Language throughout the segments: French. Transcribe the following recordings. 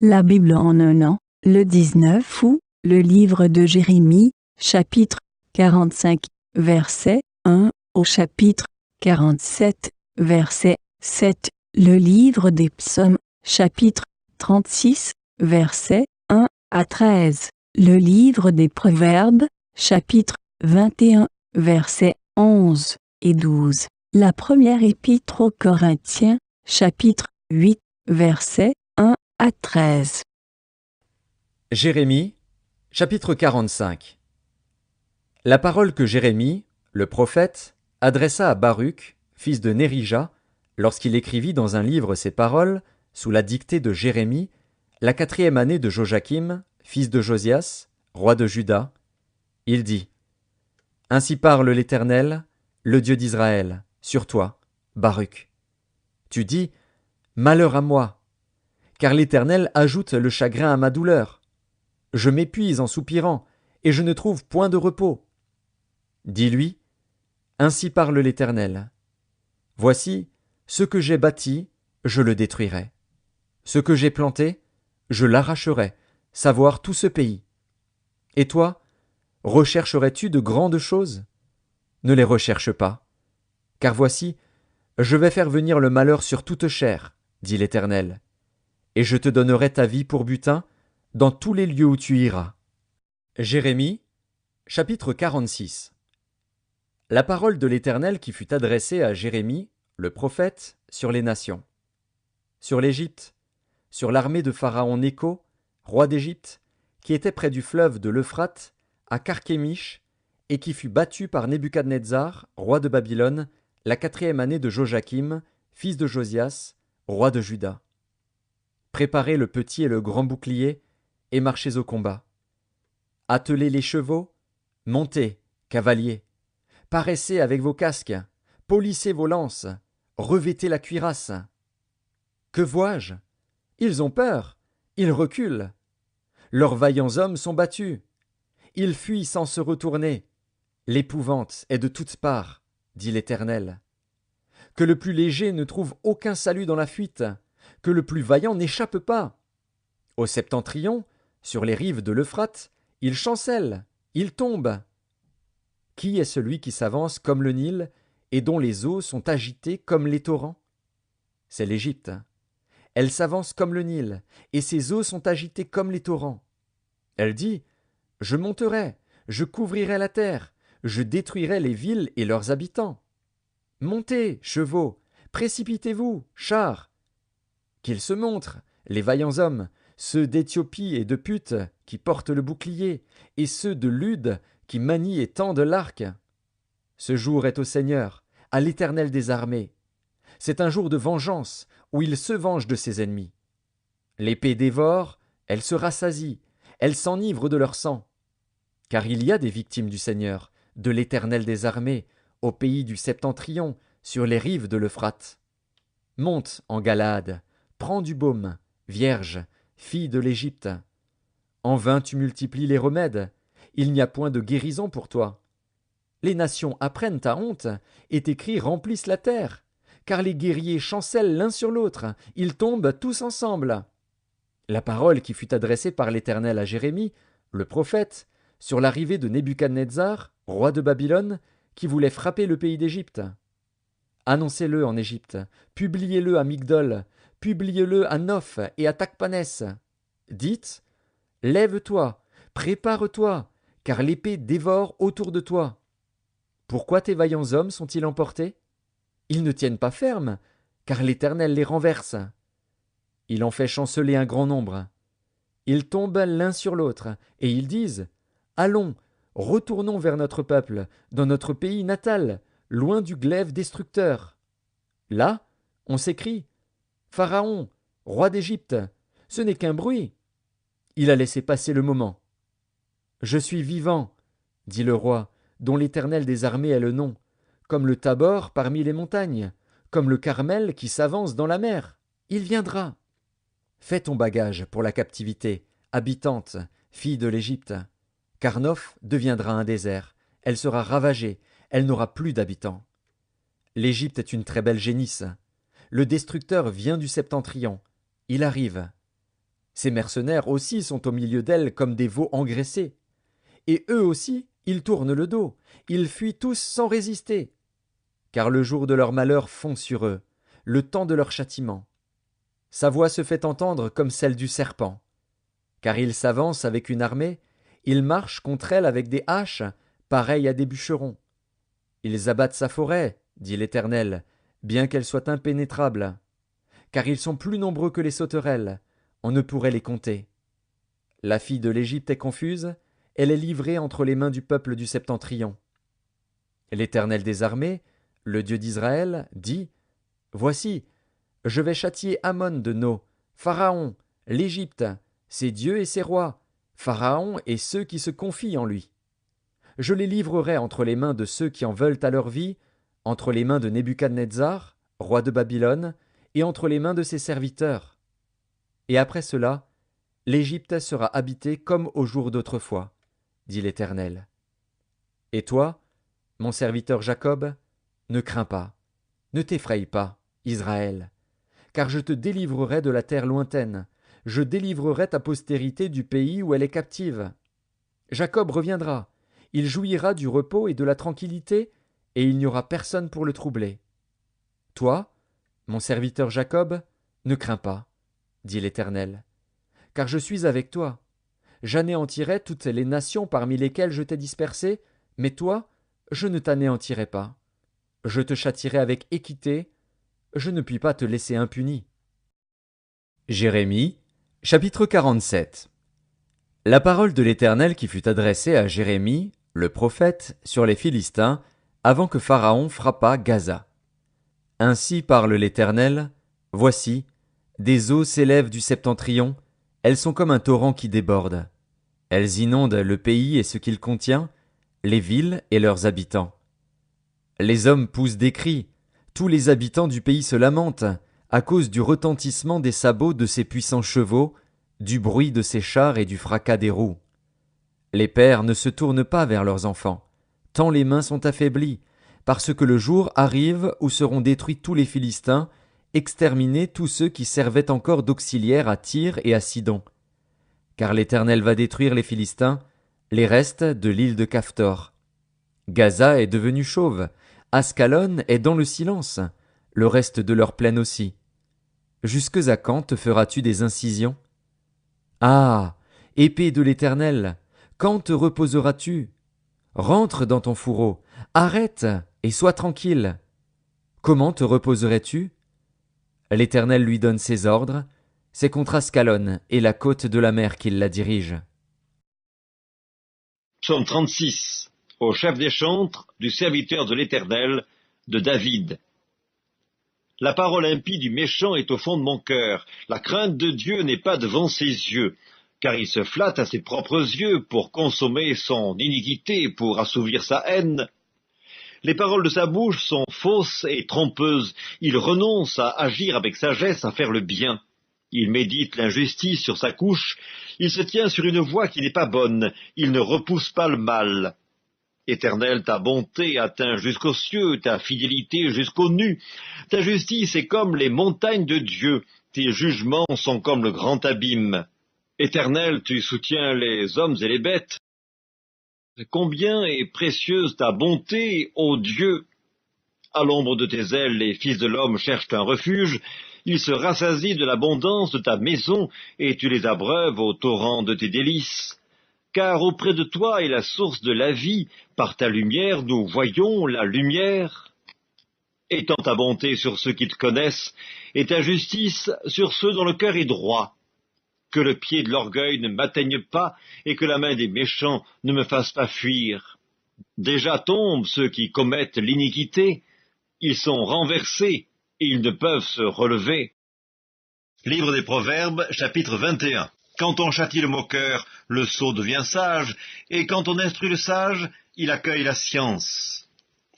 La Bible en un an, le 19 août, le livre de Jérémie, chapitre 45, verset 1 au chapitre 47, verset 7, le livre des psaumes, chapitre 36, verset 1 à 13, le livre des proverbes, chapitre 21, versets 11 et 12, la première épître aux Corinthiens, chapitre 8, versets 1 à 13. Jérémie, chapitre 45. La parole que Jérémie, le prophète, adressa à Baruch, fils de Nérija, lorsqu'il écrivit dans un livre ces paroles, sous la dictée de Jérémie, la 4e année de Joachim, fils de Josias, roi de Juda, il dit : Ainsi parle l'Éternel, le Dieu d'Israël, sur toi, Baruch. Tu dis : Malheur à moi, car l'Éternel ajoute le chagrin à ma douleur. Je m'épuise en soupirant, et je ne trouve point de repos. Dis-lui : Ainsi parle l'Éternel. Voici, ce que j'ai bâti, je le détruirai. Ce que j'ai planté, je l'arracherai, savoir tout ce pays. Et toi, rechercherais-tu de grandes choses ? Ne les recherche pas. Car voici, je vais faire venir le malheur sur toute chair, dit l'Éternel. Et je te donnerai ta vie pour butin dans tous les lieux où tu iras. Jérémie, chapitre 46. La parole de l'Éternel qui fut adressée à Jérémie, le prophète, sur les nations. Sur l'Égypte, sur l'armée de Pharaon Nécho, roi d'Égypte, qui était près du fleuve de l'Euphrate, à Carchemish, et qui fut battu par Nebuchadnezzar, roi de Babylone, la 4e année de Joachim, fils de Josias, roi de Juda. Préparez le petit et le grand bouclier, et marchez au combat. Attelez les chevaux, montez, cavaliers. Paraissez avec vos casques, polissez vos lances, revêtez la cuirasse. Que vois-je ? Ils ont peur, ils reculent. Leurs vaillants hommes sont battus. Ils fuient sans se retourner. L'épouvante est de toutes parts, dit l'Éternel. Que le plus léger ne trouve aucun salut dans la fuite, que le plus vaillant n'échappe pas. Au septentrion, sur les rives de l'Euphrate, ils chancellent, ils tombent. Qui est celui qui s'avance comme le Nil et dont les eaux sont agitées comme les torrents ? C'est l'Égypte. Elle s'avance comme le Nil, et ses eaux sont agitées comme les torrents. Elle dit : Je monterai, je couvrirai la terre, je détruirai les villes et leurs habitants. Montez, chevaux, précipitez-vous, chars. Qu'ils se montrent, les vaillants hommes, ceux d'Éthiopie et de Put qui portent le bouclier, et ceux de Lude qui manient et tendent l'arc. Ce jour est au Seigneur, à l'Éternel des armées. C'est un jour de vengeance, où il se venge de ses ennemis. L'épée dévore, elle se rassasie, elle s'enivre de leur sang. Car il y a des victimes du Seigneur, de l'Éternel des armées, au pays du Septentrion, sur les rives de l'Euphrate. Monte en Galaad, prends du baume, vierge, fille de l'Égypte. En vain tu multiplies les remèdes, il n'y a point de guérison pour toi. Les nations apprennent ta honte, et tes cris remplissent la terre, car les guerriers chancellent l'un sur l'autre, ils tombent tous ensemble. La parole qui fut adressée par l'Éternel à Jérémie, le prophète, sur l'arrivée de Nebuchadnezzar, roi de Babylone, qui voulait frapper le pays d'Égypte. Annoncez-le en Égypte, publiez-le à Migdol, publiez-le à Noph et à Tachpanès. Dites : Lève-toi, prépare-toi, car l'épée dévore autour de toi. Pourquoi tes vaillants hommes sont-ils emportés ? Ils ne tiennent pas ferme, car l'Éternel les renverse. Il en fait chanceler un grand nombre. Ils tombent l'un sur l'autre, et ils disent : Allons, retournons vers notre peuple, dans notre pays natal, loin du glaive destructeur. Là, on s'écrie : Pharaon, roi d'Égypte, ce n'est qu'un bruit. Il a laissé passer le moment. Je suis vivant, dit le roi, dont l'Éternel des armées est le nom, comme le Tabor parmi les montagnes, comme le Carmel qui s'avance dans la mer. Il viendra. Fais ton bagage pour la captivité, habitante, fille de l'Égypte. Car Noph deviendra un désert, elle sera ravagée, elle n'aura plus d'habitants. L'Égypte est une très belle génisse. Le destructeur vient du septentrion. Il arrive. Ces mercenaires aussi sont au milieu d'elles comme des veaux engraissés. Et eux aussi, ils tournent le dos, ils fuient tous sans résister. Car le jour de leur malheur fond sur eux, le temps de leur châtiment. Sa voix se fait entendre comme celle du serpent. Car il s'avance avec une armée, il marche contre elle avec des haches, pareilles à des bûcherons. Ils abattent sa forêt, dit l'Éternel, bien qu'elle soit impénétrable. Car ils sont plus nombreux que les sauterelles, on ne pourrait les compter. La fille de l'Égypte est confuse, elle est livrée entre les mains du peuple du Septentrion. L'Éternel des armées, le Dieu d'Israël, dit : Voici, je vais châtier Amon de No, Pharaon, l'Égypte, ses dieux et ses rois, Pharaon et ceux qui se confient en lui. Je les livrerai entre les mains de ceux qui en veulent à leur vie, entre les mains de Nebuchadnezzar, roi de Babylone, et entre les mains de ses serviteurs. Et après cela, l'Égypte sera habitée comme au jour d'autrefois, dit l'Éternel. Et toi, mon serviteur Jacob, ne crains pas, ne t'effraie pas, Israël, car je te délivrerai de la terre lointaine, je délivrerai ta postérité du pays où elle est captive. Jacob reviendra, il jouira du repos et de la tranquillité, et il n'y aura personne pour le troubler. Toi, mon serviteur Jacob, ne crains pas, dit l'Éternel, car je suis avec toi. J'anéantirai toutes les nations parmi lesquelles je t'ai dispersé, mais toi, je ne t'anéantirai pas. Je te châtierai avec équité, je ne puis pas te laisser impuni. Jérémie, chapitre 47. La parole de l'Éternel qui fut adressée à Jérémie, le prophète, sur les Philistins, avant que Pharaon frappât Gaza. Ainsi parle l'Éternel, voici, des eaux s'élèvent du septentrion, elles sont comme un torrent qui déborde. Elles inondent le pays et ce qu'il contient, les villes et leurs habitants. Les hommes poussent des cris, tous les habitants du pays se lamentent, à cause du retentissement des sabots de ces puissants chevaux, du bruit de ces chars et du fracas des roues. Les pères ne se tournent pas vers leurs enfants, tant les mains sont affaiblies, parce que le jour arrive où seront détruits tous les Philistins, exterminés tous ceux qui servaient encore d'auxiliaires à Tyr et à Sidon. Car l'Éternel va détruire les Philistins, les restes de l'île de Caphtor. Gaza est devenue chauve, Ascalon est dans le silence, le reste de leur plaine aussi. Jusque à quand te feras-tu des incisions? Ah, épée de l'Éternel, quand te reposeras-tu? Rentre dans ton fourreau, arrête et sois tranquille. Comment te reposerais-tu? L'Éternel lui donne ses ordres, c'est contre Ascalon et la côte de la mer qu'il la dirige. Psaume 36. Au chef des chantres, du serviteur de l'Éternel, de David. La parole impie du méchant est au fond de mon cœur. La crainte de Dieu n'est pas devant ses yeux, car il se flatte à ses propres yeux pour consommer son iniquité, pour assouvir sa haine. Les paroles de sa bouche sont fausses et trompeuses. Il renonce à agir avec sagesse, à faire le bien. Il médite l'injustice sur sa couche. Il se tient sur une voie qui n'est pas bonne. Il ne repousse pas le mal. Éternel, ta bonté atteint jusqu'aux cieux, ta fidélité jusqu'aux nues. Ta justice est comme les montagnes de Dieu. Tes jugements sont comme le grand abîme. Éternel, tu soutiens les hommes et les bêtes. Combien est précieuse ta bonté, ô Dieu! À l'ombre de tes ailes, les fils de l'homme cherchent un refuge. Ils se rassasient de l'abondance de ta maison, et tu les abreuves au torrent de tes délices. Car auprès de toi est la source de la vie, par ta lumière nous voyons la lumière. Étends ta bonté sur ceux qui te connaissent, et ta justice sur ceux dont le cœur est droit. Que le pied de l'orgueil ne m'atteigne pas, et que la main des méchants ne me fasse pas fuir. Déjà tombent ceux qui commettent l'iniquité, ils sont renversés, et ils ne peuvent se relever. Livre des Proverbes, chapitre 21. Quand on châtie le moqueur, le sot devient sage, et quand on instruit le sage, il accueille la science.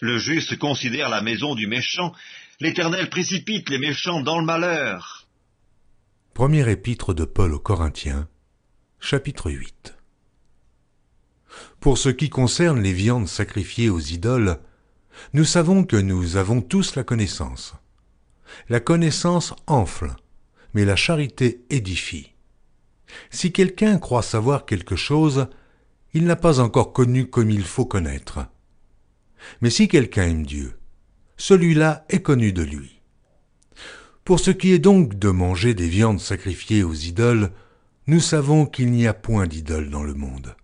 Le juste considère la maison du méchant, l'Éternel précipite les méchants dans le malheur. Première épître de Paul aux Corinthiens, chapitre 8. Pour ce qui concerne les viandes sacrifiées aux idoles, nous savons que nous avons tous la connaissance. La connaissance enfle, mais la charité édifie. Si quelqu'un croit savoir quelque chose, il n'a pas encore connu comme il faut connaître. Mais si quelqu'un aime Dieu, celui-là est connu de lui. Pour ce qui est donc de manger des viandes sacrifiées aux idoles, nous savons qu'il n'y a point d'idole dans le monde,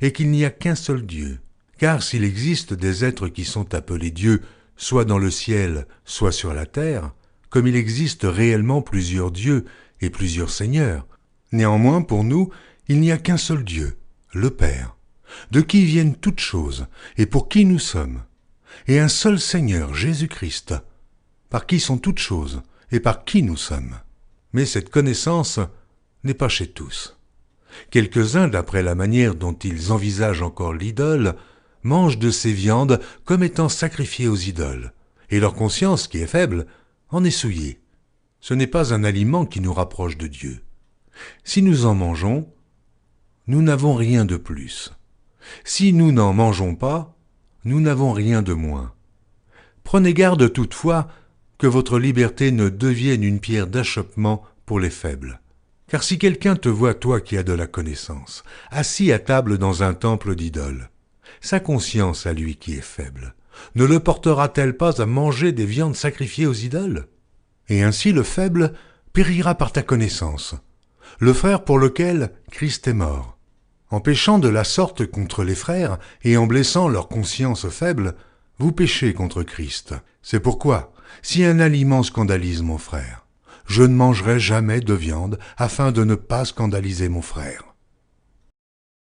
et qu'il n'y a qu'un seul Dieu. Car s'il existe des êtres qui sont appelés dieux, soit dans le ciel, soit sur la terre, comme il existe réellement plusieurs dieux et plusieurs seigneurs, néanmoins pour nous, il n'y a qu'un seul Dieu, le Père, de qui viennent toutes choses et pour qui nous sommes, et un seul Seigneur, Jésus-Christ, par qui sont toutes choses et par qui nous sommes. Mais cette connaissance n'est pas chez tous. Quelques-uns, d'après la manière dont ils envisagent encore l'idole, mangent de ces viandes comme étant sacrifiées aux idoles, et leur conscience, qui est faible, en est souillée. Ce n'est pas un aliment qui nous rapproche de Dieu. Si nous en mangeons, nous n'avons rien de plus. Si nous n'en mangeons pas, nous n'avons rien de moins. Prenez garde toutefois que votre liberté ne devienne une pierre d'achoppement pour les faibles. Car si quelqu'un te voit, toi qui as de la connaissance, assis à table dans un temple d'idoles, sa conscience à lui qui est faible, ne le portera-t-elle pas à manger des viandes sacrifiées aux idoles? Et ainsi le faible périra par ta connaissance, le frère pour lequel Christ est mort. En péchant de la sorte contre les frères et en blessant leur conscience faible, vous péchez contre Christ. C'est pourquoi, si un aliment scandalise mon frère, je ne mangerai jamais de viande afin de ne pas scandaliser mon frère.